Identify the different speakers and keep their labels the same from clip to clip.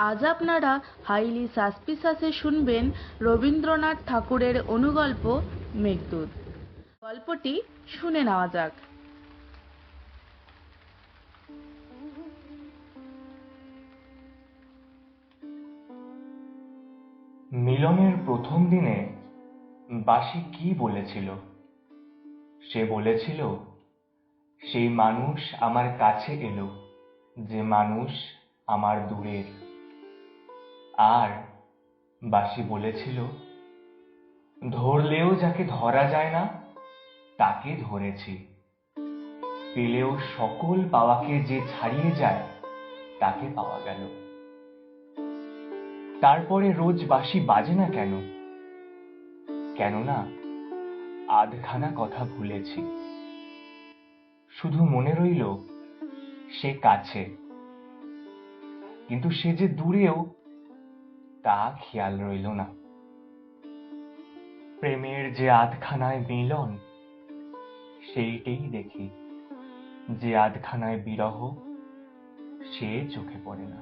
Speaker 1: আজ আপনারা হাইলি সাসপিসাসে শুনবেন রবীন্দ্রনাথ ঠাকুরের অনুগল্প মেঘদূত। গল্পটি শুনে নেওয়া যাক।
Speaker 2: মিলনের প্রথম দিনে বাসি কি বলেছিল? সে বলেছিল, সেই মানুষ আমার কাছে এলো যে মানুষ আমার দূরের। আর বাসি বলেছিল, ধরলেও যাকে ধরা যায় না তাকে ধরেছি, পেলেও সকল পাওয়াকে যে ছাড়িয়ে যায় তাকে পাওয়া গেল। তারপরে রোজ বাঁশি বাজে না কেন? কেননা আধখানা কথা ভুলেছি। শুধু মনে রইল সে কাছে, কিন্তু সে যে দূরেও তা খেয়াল রইল না। প্রেমের যে আধখানায় মিলন, সেইটাই দেখি, যে আধখানায় বিরহ সে চোখে পড়ে না।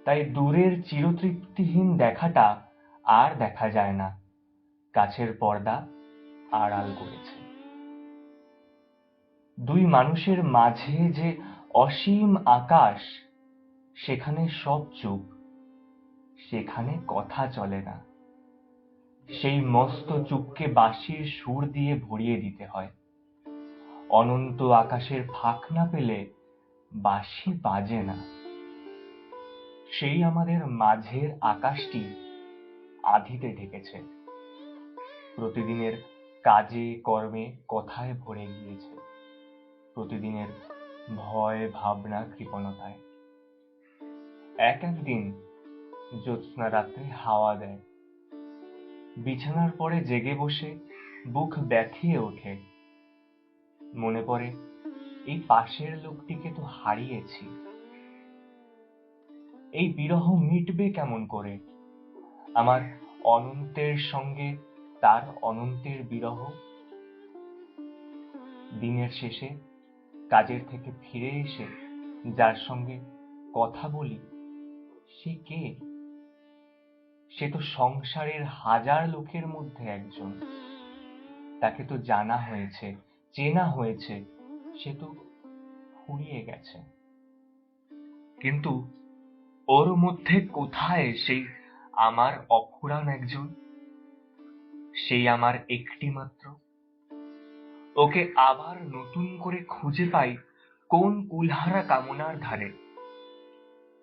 Speaker 2: তাই দূরের চিরতৃপ্তিহীন দেখাটা আর দেখা যায় না, কাছের পর্দা আড়াল করেছে। দুই মানুষের মাঝে যে অসীম আকাশ, সেখানে সব চুপ, সেখানে কথা চলে না। সেই মস্ত চুপকে বাঁশির সুর দিয়ে ভরিয়ে দিতে হয়। অনন্ত আকাশের ফাঁক না পেলে বাঁশি বাজে না। সেই আমাদের মাঝের আকাশটি আধিতে ঢেকেছে, প্রতিদিনের কাজে কর্মে কথায় ভরে গিয়েছে, প্রতিদিনের ভয় ভাবনা কৃপণতায়। এক একদিন জ্যোৎস্না রাত্রে হাওয়া দেয়, বিছানার পরে জেগে বসে বুক ব্যথিয়ে ওঠে। মনে পড়ে, এই পাশের লোকটিকে তো হারিয়েছি। এই বিরহ মিটবে কেমন করে? আমার অনন্তের সঙ্গে তার অনন্তের বিরহ। দিনের শেষে কাজের থেকে ফিরে এসে যার সঙ্গে কথা বলি, সে কে? সে তো সংসারের হাজার লোকের মধ্যে একজন। তাকে তো জানা হয়েছে, চেনা হয়েছে, সে তো ফুরিয়ে গেছে। কিন্তু ওর মধ্যে কোথায় সেই আমার অফুরান একজন, সেই আমার একটি মাত্র? ওকে আবার নতুন করে খুঁজে পাই কোন কুলহারা কামনার ধারে।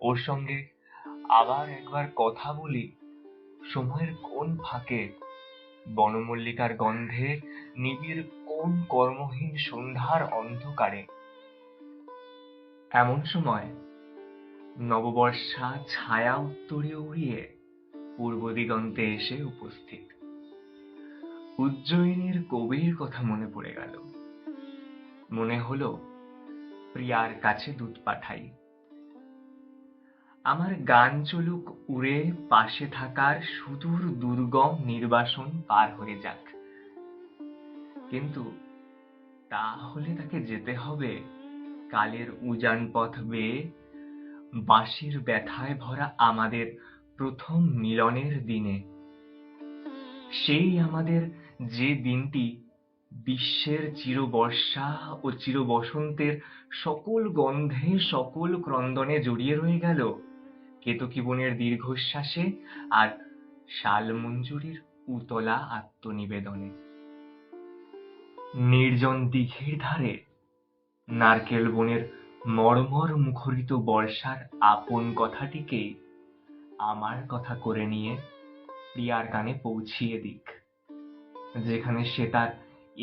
Speaker 2: ওর সঙ্গে আবার একবার কথা বলি সময়ের কোন ফাঁকে, বনমল্লিকার গন্ধে নিবিড় কোন কর্মহীন সন্ধ্যার অন্ধকারে। এমন সময় নববর্ষা ছায়া উত্তরে উড়িয়ে পূর্ব দিগন্তে এসে উপস্থিত। উজ্জয়িনীর কবির কথা মনে পড়ে গেল। মনে হলো প্রিয়ার কাছে দূত পাঠাই, আমার গান চলুক উড়ে পাশে থাকার সুদূর দুর্গম নির্বাসন পার হয়ে যাক। কিন্তু তা হলে তাকে যেতে হবে কালের উজান পথ বেয়ে, বাঁশির ব্যথায় ভরা আমাদের প্রথম মিলনের দিনে। সেই আমাদের যে দিনটি বিশ্বের চিরবর্ষা ও চিরবসন্তের সকল গন্ধে সকল ক্রন্দনে জড়িয়ে রয়ে গেল কেতকী বনের দীর্ঘশ্বাসে আর শালমঞ্জুরির উতলা আত্মনিবেদনে। নির্জন দিঘির ধারে নারকেল বনের মর্মর মুখরিত বর্ষার আপন কথাটিকেই আমার কথা করে নিয়ে প্রিয়ার কানে পৌঁছিয়ে দিক, যেখানে সে তার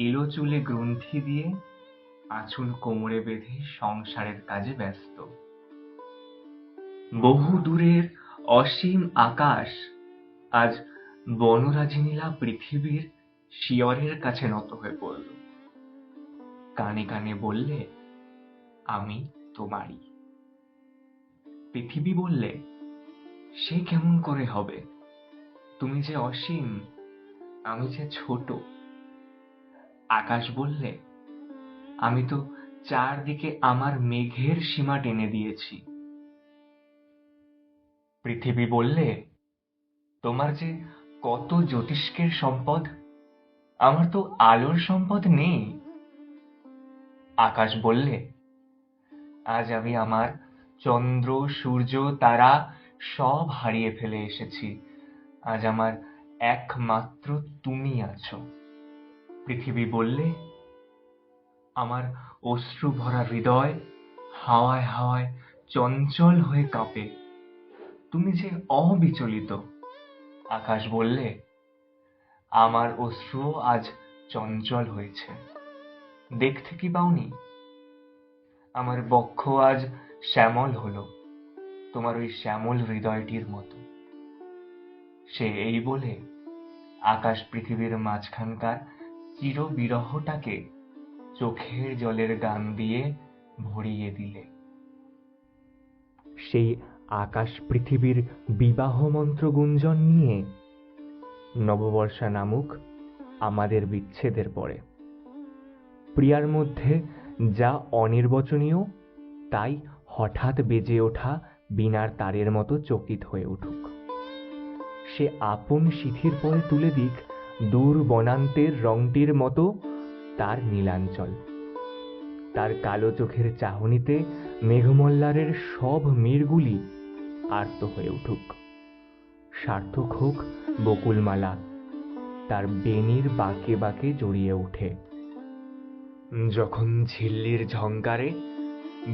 Speaker 2: এলো চুলে গ্রন্থি দিয়ে আঁচল কোমরে বেঁধে সংসারের কাজে ব্যস্ত। বহু দূরের অসীম আকাশ আজ বনরাজিনীলা পৃথিবীর শিয়রের কাছে নত হয়ে পড়ল। কানে কানে বললে, আমি তোমারই। পৃথিবী বললে, সে কেমন করে হবে? তুমি যে অসীম, আমি যে ছোট। আকাশ বললে, আমি তো চারদিকে আমার মেঘের সীমা টেনে দিয়েছি। পৃথিবী বললে, তোমার যে কত জ্যোতিষ্কের সম্পদ, আমার তো আলোর সম্পদ নেই। আকাশ বললে, আজ আমি আমার চন্দ্র, সূর্য, তারা সব হারিয়ে ফেলে এসেছি। আজ আমার একমাত্র তুমি আছো। পৃথিবী বললে, আমার অশ্রু ভরা হৃদয় হাওয়ায় হাওয়ায় চঞ্চল হয়ে কাঁপে, তুমি যে অবিচলিত। আকাশ বললে, আমার অশ্রুও আজ চঞ্চল হয়েছে, দেখতে কি পাওনি? আমার বক্ষ আজ শ্যামল হলো, তোমার ওই শ্যামল হৃদয়টির মতো। সে এই বলে আকাশ পৃথিবীর মাঝখানকার চিরবিরহটাকে চোখের জলের গান দিয়ে ভরিয়ে দিলে। সেই আকাশ পৃথিবীর বিবাহ মন্ত্র গুঞ্জন নিয়ে নববর্ষা নামুক আমাদের বিচ্ছেদের পরে প্রিয়ার মধ্যে যা অনির্বচনীয়, তাই হঠাৎ বেজে ওঠা বীণার তারের মতো চকিত হয়ে উঠুক। সে আপন সিথির পরে তুলে দিক দূর বনান্তের রংটির মতো তার নীলাঞ্চল। তার কালো চোখের চাহনিতে মেঘমল্লারের সব মীরগুলি আর্ত হয়ে উঠুক। সার্থক হোক বকুলমালা তার বেনির বাঁকে বাঁকে জড়িয়ে ওঠে। যখন ঝিল্লির ঝংকারে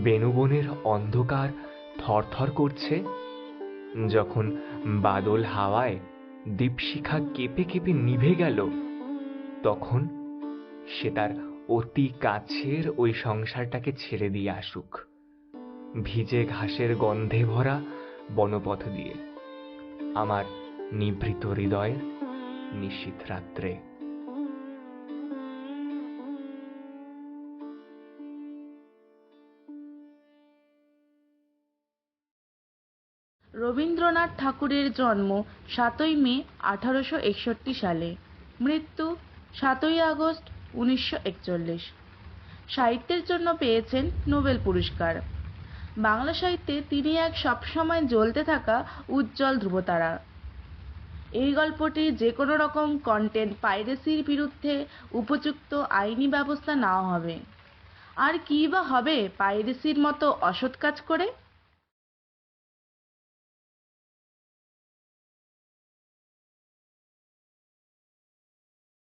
Speaker 2: বেনুবনের অন্ধকার থরথর করছে, যখন বাদল হাওয়ায় দীপশিখা কেঁপে কেঁপে নিভে গেল, তখন সে তার অতি কাছের ওই সংসারটাকে ছেড়ে দিয়ে আসুক, ভিজে ঘাসের গন্ধে ভরা বনপথ দিয়ে, আমার নিভৃত হৃদয়ের নিশীথ রাত্রে।
Speaker 1: রবীন্দ্রনাথ ঠাকুরের জন্ম 7ই মে 1861 সালে, মৃত্যু 7ই আগস্ট 1941। সাহিত্যের জন্য পেয়েছেন নোবেল পুরস্কার। বাংলা সাহিত্যে তিনি এক সবসময় জ্বলতে থাকা উজ্জ্বল ধ্রুবতারা। এই গল্পটি যে কোনো রকম কন্টেন্ট পাইরেসির বিরুদ্ধে উপযুক্ত আইনি ব্যবস্থা নেওয়া হবে। আর কী বা হবে পাইরেসির মতো অসৎ কাজ করে?